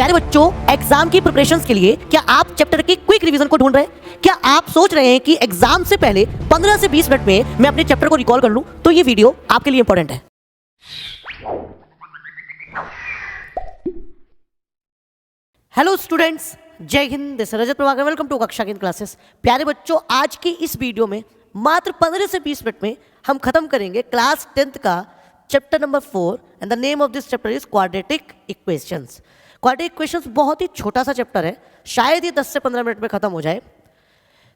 प्यारे बच्चों, एग्जाम की प्रिपरेशंस के लिए क्या आप चैप्टर की क्विक रिवीजन को ढूंढ रहे हैं? क्या आप सोच रहे हैं कि एग्जाम से पहले 15 से 20 मिनट में मैं अपने चैप्टर को रिकॉल कर लूं? तो ये वीडियो आपके लिए इंपॉर्टेंट है। Hello students, Jai Hind, this is Rajat Prabhakar, welcome to कक्षा की क्लासेस। प्यारे बच्चों, आज की इस वीडियो में मात्र 15 से 20 मिनट में हम खत्म करेंगे क्लास 10th का chapter number 4 and the name of this chapter is quadratic equations. Quadratic equations बहुत ही छोटा सा चैप्टर है, शायद ये 10 से 15 मिनट में खत्म हो जाए।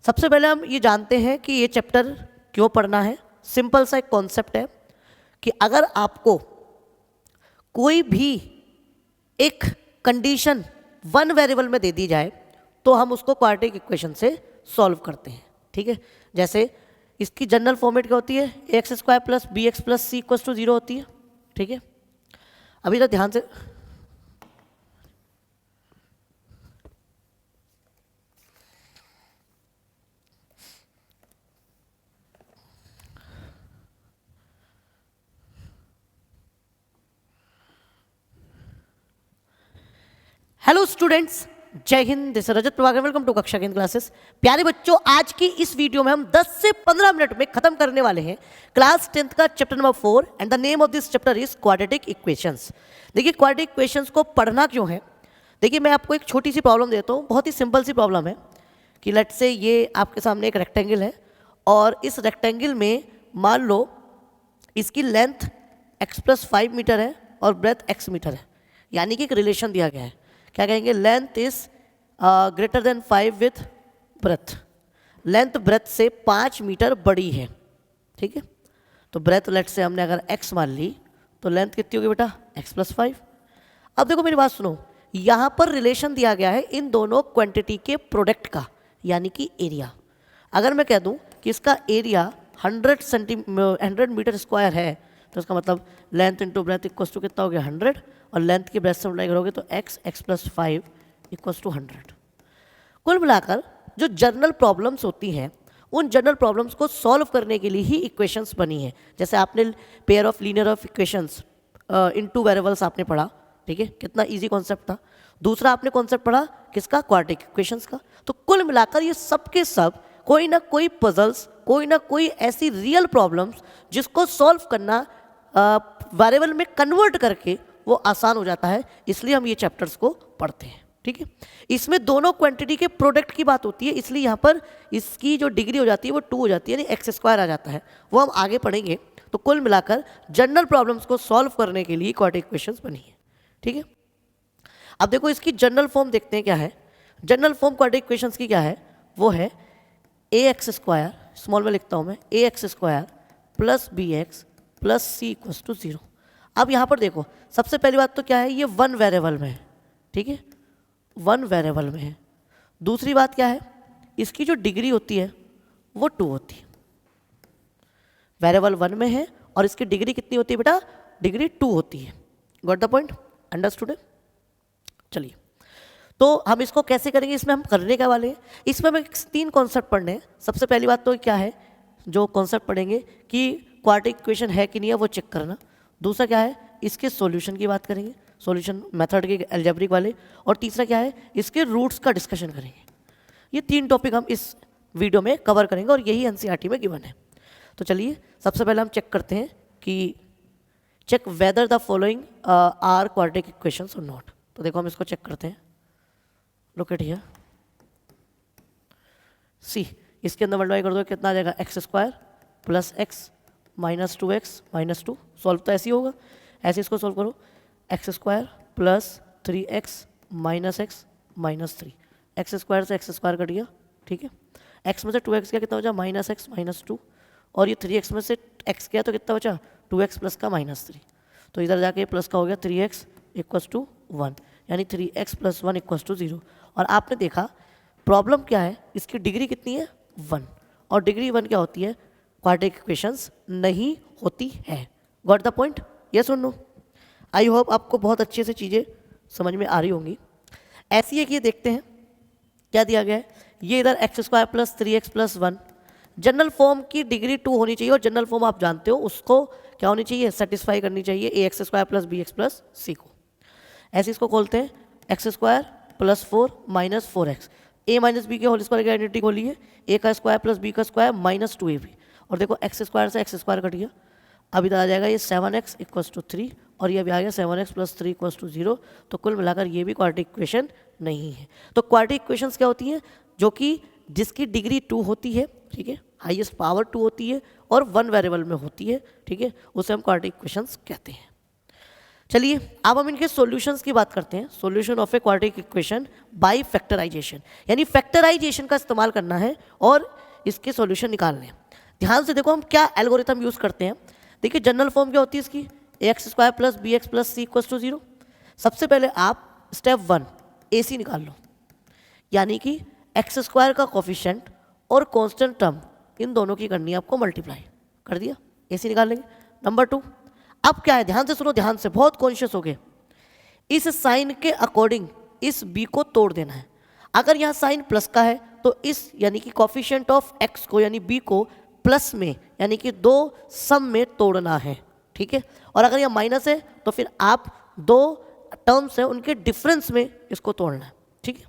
सबसे पहले हम ये जानते हैं कि ये चैप्टर क्यों पढ़ना है। सिंपल सा एक कॉन्सेप्ट है कि अगर आपको कोई भी एक कंडीशन वन वेरिएबल में दे दी जाए तो हम उसको क्वाड्रेटिक इक्वेशन से सॉल्व करते हैं। ठीक है, जैसे इसकी जनरल फॉर्मेट क्या होती है, x square plus b x plus c equals to 0 होती है। ठीक है, अभी तो ध्यान से hello students, Jai Hind, this is Rajat Prabhakar, welcome to कक्षा की क्लासेस। प्यारे बच्चों, आज की इस वीडियो में हम 10 से 15 मिनट में खत्म करने वाले हैं क्लास 10th का chapter number 4 and the name of this chapter is quadratic equations. देखिए, क्वाड्रेटिक इक्वेशंस को पढ़ना क्यों है। देखिए, मैं आपको एक छोटी सी प्रॉब्लम देता हूँ, बहुत ही सिंपल सी प्रॉब्लम है कि लेट से ये आपके सामने एक रेक्टेंगल है और इस रेक्टेंगल में मान लो इसकी लेंथ x प्लस 5 मीटर है और ब्रेथ x मीटर है, यानी कि एक रिलेशन दिया गया है। क्या कहेंगे, length is greater than 5 with breadth. Length breadth से 5 मीटर बड़ी है। ठीक है, तो ब्रेथ लेट से हमने अगर x मान ली तो लेंथ कितनी होगी बेटा, x प्लस 5। अब देखो मेरी बात सुनो, यहाँ पर रिलेशन दिया गया है इन दोनों क्वांटिटी के प्रोडक्ट का, यानी कि एरिया। अगर मैं कह दूँ कि इसका एरिया 100 मीटर स्क्वायर है तो इसका मतलब length into breadth equals to कितना हो गया, 100, और लेंथ की ब्रेथ से मल्टीप्लाई करोगे तो x प्लस 5 इक्वल्स टू 100। कुल मिलाकर जो जनरल प्रॉब्लम्स होती हैं उन जनरल प्रॉब्लम्स को सॉल्व करने के लिए ही इक्वेशंस बनी है। जैसे आपने pair of linear of equations in two variables आपने पढ़ा। ठीक है, कितना इजी कॉन्सेप्ट था। दूसरा आपने कॉन्सेप्ट पढ़ा किसका, क्वाड्रेटिक इक्वेशंस का। तो कुल मिलाकर ये सब के सब कोई ना कोई पजल्स, कोई ना कोई ऐसी रियल प्रॉब्लम्स जिसको सॉल्व करना वेरिएबल में कन्वर्ट करके वो आसान हो जाता है, इसलिए हम ये चैप्टर्स को पढ़ते हैं। ठीक है, इसमें दोनों क्वांटिटी के प्रोडक्ट की बात होती है, इसलिए यहाँ पर इसकी जो डिग्री हो जाती है वो 2 हो जाती है, यानी एक्स स्क्वायर आ जाता है। वो हम आगे पढ़ेंगे। तो कुल मिलाकर जनरल प्रॉब्लम्स को सॉल्व करने के लिए क्वाड्रेटिक इक्वेशंस बनी है। ठीक है, अब देखो इसकी जनरल फॉर्म देखते हैं क्या है। जनरल फॉर्म क्वाड्रेटिक इक्वेशंस की क्या है, वो है ए एक्स स्क्वायर, स्मॉल में लिखता हूँ मैं, a x square plus b x plus c equals to 0। अब यहाँ पर देखो, सबसे पहली बात तो क्या है, ये वन वेरिएबल में है। ठीक है, वन वेरिएबल में है। दूसरी बात क्या है, इसकी जो डिग्री होती है वो 2 होती है। वेरिएबल 1 में है और इसकी डिग्री कितनी होती है बेटा, डिग्री 2 होती है। Got the point, understood. चलिए, तो हम इसको कैसे करेंगे, इसमें हम करने का वाले हैं। इसमें हमें 3 कॉन्सेप्ट पढ़ने हैं। सबसे पहली बात तो क्या है, जो कॉन्सेप्ट पढ़ेंगे कि क्वाड्रेटिक इक्वेशन है कि नहीं है वो चेक करना। दूसरा क्या है, इसके सॉल्यूशन की बात करेंगे, सॉल्यूशन मेथड के अलजेब्रिक वाले। और तीसरा क्या है, इसके रूट्स का डिस्कशन करेंगे। ये 3 टॉपिक हम इस वीडियो में कवर करेंगे और यही एनसीईआरटी में गिवन है। तो चलिए, सबसे पहले हम चेक करते हैं कि check whether the following are quadratic equations और नॉट। तो देखो हम इसको चेक करते हैं। लुक एट हियर, सी, इसके अंदर मल्टीप्लाई कर दो, कितना आ जाएगा, x square plus x minus 2x minus 2। Solve तो ऐसे ही होगा, ऐसे इसको सॉल्व करो, x square plus 3x minus x minus 3। X square से एक्स स्क्वायर कट गया। ठीक है, x में से 2x गया, कितना बचा, माइनस एक्स माइनस 2। और ये 3x में से x गया तो कितना बचा, 2x प्लस का माइनस 3। तो इधर जाके प्लस का हो गया 3x इक्वल्स टू 1, यानी 3x प्लस 1 इक्वल्स टू 0। और आपने देखा प्रॉब्लम क्या है, इसकी डिग्री कितनी है, 1, और डिग्री 1 क्या होती है, क्वाड्रेटिक इक्वेशंस नहीं होती है। गॉट द पॉइंट, यस और नो। आई होप आपको बहुत अच्छे से चीज़ें समझ में आ रही होंगी। ऐसी है कि ये देखते हैं क्या दिया गया है। ये इधर x square plus 3x plus 1, general form की डिग्री 2 होनी चाहिए, और जनरल फॉर्म आप जानते हो उसको क्या होनी चाहिए, सेटिस्फाई करनी चाहिए a x square plus b x plus c को। ऐसे इसको खोलते हैं, x square plus 4 minus 4x, a minus b के होल स्क्वायर की आइडेंटिटी खोली है, a का स्क्वायर प्लस b का स्क्वायर माइनस 2ab, और देखो एक्स स्क्वायर से एक्स स्क्वायर कट गया, अब इधर आ जाएगा ये 7x इक्वल्स टू 3 और ये अभी आ गया 7x प्लस 3 इक्वल्स टू 0। तो कुल मिलाकर ये भी क्वाड्रेटिक इक्वेशन नहीं है। तो क्वाड्रेटिक इक्वेशंस क्या होती हैं? जो कि जिसकी डिग्री 2 होती है, ठीक है, हाईएस्ट पावर 2 होती है और 1 वेरिएबल में होती है, ठीक है, उसे हम क्वाड्रेटिक इक्वेशंस कहते हैं। चलिए अब हम इनके सॉल्यूशंस की बात करते हैं। Solution of a quadratic equation by factorisation, यानी फैक्टराइजेशन का इस्तेमाल करना है और इसके सॉल्यूशन निकालने हैं। ध्यान से देखो हम क्या एल्गोरिथम यूज़ करते हैं। देखिए जनरल फॉर्म क्या होती है इसकी, x square plus b x plus c equals to 0। सबसे पहले आप स्टेप 1 AC निकाल लो, यानी कि एक्स स्क्वायर का कोफिशिएंट और कांस्टेंट टर्म इन दोनों की करनी है आपको मल्टीप्लाई, कर दिया, AC निकाल लेंगे। नंबर 2, अब क्या है, ध्यान से सुनो, ध्यान से, बहुत कॉन्शियस हो गए। इस साइन के अकॉर्डिंग इस b को तोड़ देना है। अगर यहाँ साइन प्लस का है तो इस यानी कि कोफिशिएंट ऑफ x को यानी b को प्लस में यानी कि 2 सम में तोड़ना है, ठीक है। और अगर यह माइनस है तो फिर आप 2 टर्म्स हैं उनके डिफरेंस में इसको तोड़ना है, ठीक है।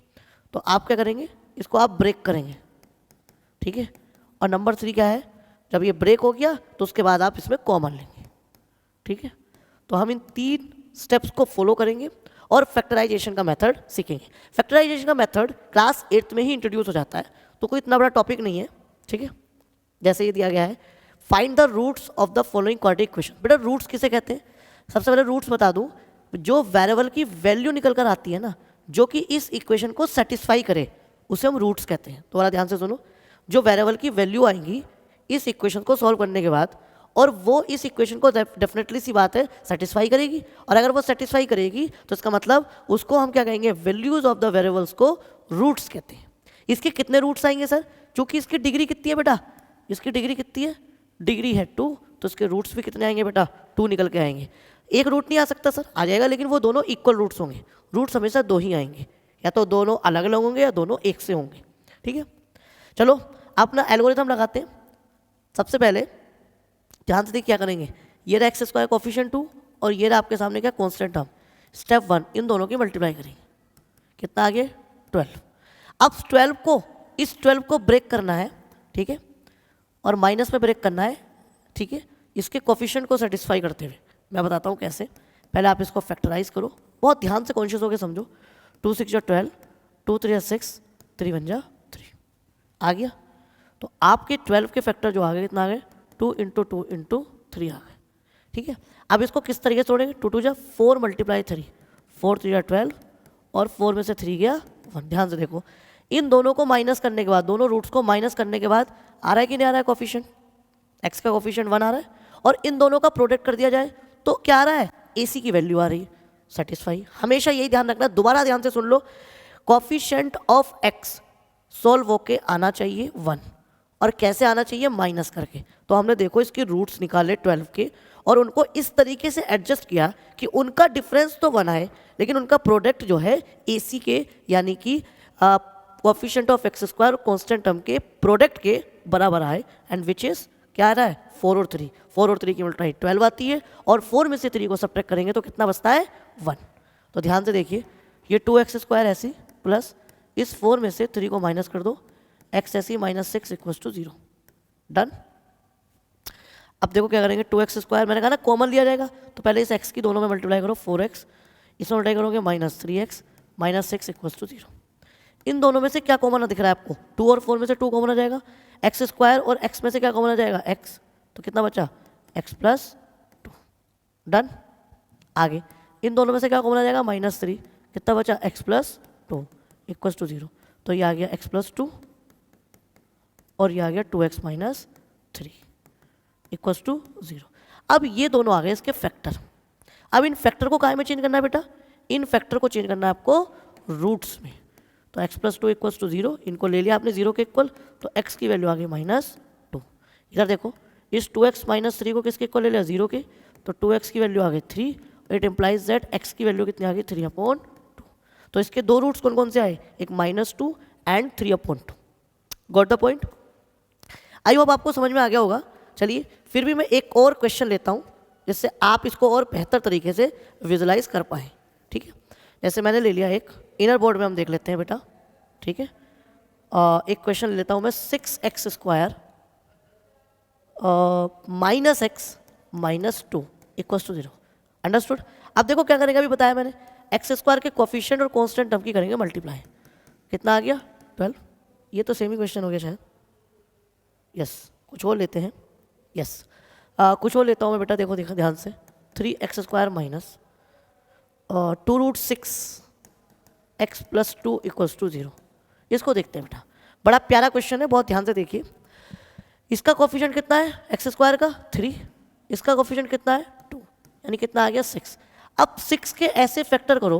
तो आप क्या करेंगे, इसको आप ब्रेक करेंगे, ठीक है। और नंबर 3 क्या है, जब ये ब्रेक हो गया तो उसके बाद आप इसमें कॉमन लेंगे, ठीक है। तो हम इन 3 स्टेप्स को फॉलो करेंगे और फैक्टराइजेशन का मेथड सीखेंगे। फैक्टराइजेशन का मेथड क्लास 8th में ही इंट्रोड्यूस हो जाता है, तो कोई इतना बड़ा टॉपिक नहीं है, ठीक है। जैसे ये दिया गया है, find the roots of the following quadratic equation. बेटा रूट्स किसे कहते हैं? सबसे पहले रूट्स बता दूं, जो वेरिएबल की वैल्यू निकल कर आती है ना, जो कि इस इक्वेशन को सेटिस्फाई करे, उसे हम रूट्स कहते हैं। तो ध्यान से सुनो, जो वेरिएबल की वैल्यू आएंगी इस इक्वेशन को सॉल्व करने के बाद, और वो इस इक्वेशन को डेफिनेटली सी बात है सेटिस्फाई करेगी, और अगर वो सेटिस्फाई करेगी तो इसका मतलब उसको हम क्या कहेंगे, वैल्यूज ऑफ द वेरिएबल्स को रूट्स कहते हैं। इसके कितने रूट्स आएंगे सर? चूंकि इसकी डिग्री कितनी है बेटा, इसकी डिग्री कितनी है, डिग्री है 2, तो इसके रूट्स भी कितने आएंगे बेटा, 2 निकल के आएंगे। एक रूट नहीं आ सकता सर, आ जाएगा, लेकिन वो दोनों इक्वल रूट्स होंगे। रूट्स हमेशा 2 ही आएंगे, या तो दोनों अलग अलग होंगे या दोनों एक से होंगे, ठीक है। चलो अपना एल्गोरिथम लगाते हैं। सबसे पहले ध्यान से देखिए क्या करेंगे, ये रहा एक्स स्क्वायर कोफिशिएंट 2 और ये रहा आपके सामने क्या कांस्टेंट टर्म। स्टेप 1 इन दोनों की मल्टीप्लाई करेंगे, कितना आ गया 12। अब 12 को इस 12 को ब्रेक करना है, ठीक है, और माइनस में ब्रेक करना है, ठीक है, इसके कोफिशिएंट को सेटिस्फाई करते हुए। मैं बताता हूँ कैसे। पहले आप इसको फैक्टराइज करो, बहुत ध्यान से कॉन्शियस होकर समझो। 2 6 जा 12, 2 3 जा 6, 3 1 जा 3 आ गया। तो आपके 12 के फैक्टर जो आ गए कितना आ गए, 2 × 2 × 3 आ गए, ठीक है। अब इसको किस तरीके से तोड़ेंगे, 2 2 जा 4 × 3, 4 3 जा 12 और 4 में से 3 गया 1। ध्यान से देखो, इन दोनों को माइनस करने के बाद, दोनों रूट्स को माइनस करने के बाद आ रहा है कि नहीं आ रहा है कोफिशिएंट, एक्स का कोफिशिएंट 1 आ रहा है, और इन दोनों का प्रोडक्ट कर दिया जाए तो क्या आ रहा है, AC की वैल्यू आ रही है, सेटिस्फाई। हमेशा यही ध्यान रखना, दोबारा ध्यान से सुन लो, कोफिशिएंट ऑफ एक्स सॉल्व होके आना चाहिए 1, और कैसे आना चाहिए, माइनस करके। तो हमने देखो इसके रूट्स निकाले 12 के और उनको इस तरीके से एडजस्ट किया कि उनका डिफरेंस तो 1 आए, लेकिन उनका प्रोडक्ट जो है AC के यानी कि coefficient of x square constant term के प्रोडक्ट के बराबर आए, एंड विच इज क्या आ रहा है 4 और 3। 4 और 3 की मल्टीप्लाई 12 आती है, और 4 में से 3 को सब्ट्रैक्ट करेंगे तो कितना बचता है 1। तो ध्यान से देखिए, ये 2x स्क्वायर ऐसी प्लस इस 4 में से 3 को माइनस कर दो, x ऐसी -6 = 0। डन। अब देखो क्या करेंगे, 2x स्क्वायर मैंने कहा ना कॉमन लिया जाएगा, तो पहले इस x की दोनों में मल्टीप्लाई करो 4x, इसमें मल्टीप्लाई करोगे -3x -6 = 0। इन दोनों में से क्या कॉमन दिख रहा है आपको, 2 और 4 में से 2 कॉमन आ जाएगा, एक्स स्क्वायर और x में से क्या कॉमन आ जाएगा, x, तो कितना बचा x + 2। डन। आगे इन दोनों में से क्या कॉमन आ जाएगा, -3, कितना बचा x + 2 = 0। तो ये आ गया x + 2 और ये आ गया 2x - 3 = 0। अब ये दोनों आ गए इसके फैक्टर। अब इन फैक्टर को कहाँ में चेंज करना है बेटा, इन फैक्टर को चेंज करना है आपको रूट्स में। तो x + 2 = 0, इनको ले लिया आपने 0 के इक्वल, तो x की वैल्यू आ गई -2। इधर देखो, इस 2x - 3 को किसके इक्वल ले लिया, 0 के, तो 2x की वैल्यू आ गई 3। इट इम्प्लाइज दैट x की वैल्यू कितनी आ गई, 3/2। तो इसके दो रूट्स कौन कौन से आए, एक -2 and 3/2। Got the point? I hope आपको समझ में आ गया होगा। चलिए फिर भी मैं एक और क्वेश्चन लेता हूँ जिससे आप इसको और बेहतर तरीके से विजुलाइज कर पाएँ, ठीक है। ऐसे मैंने ले लिया एक, इनर बोर्ड में हम देख लेते हैं बेटा, ठीक है। एक क्वेश्चन ले लेता हूँ मैं, 6x² minus x minus 2 equal to 0। Understood. अब देखो क्या करेंगे, अभी बताया मैंने, x² के कोफिशिएंट और कांस्टेंट टर्म की करेंगे मल्टीप्लाई। कितना आ गया 12। ये तो सेम ही क्वेश्चन हो गया शायद। यस, कुछ और लेते हैं। यस, कुछ और लेता हूँ मैं बेटा, देखो ध्यान से, 3x² माइनस 2√6x + 2 = 0। इसको देखते हैं बेटा, बड़ा प्यारा क्वेश्चन है, बहुत ध्यान से देखिए। इसका कोफिशिएंट कितना है x² का 3, इसका कोफिशिएंट कितना है 2, यानी कितना आ गया 6। अब 6 के ऐसे फैक्टर करो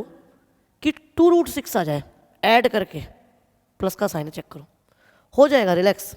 कि 2√6 आ जाए, ऐड करके प्लस का साइन चेक करो, हो जाएगा, रिलैक्स।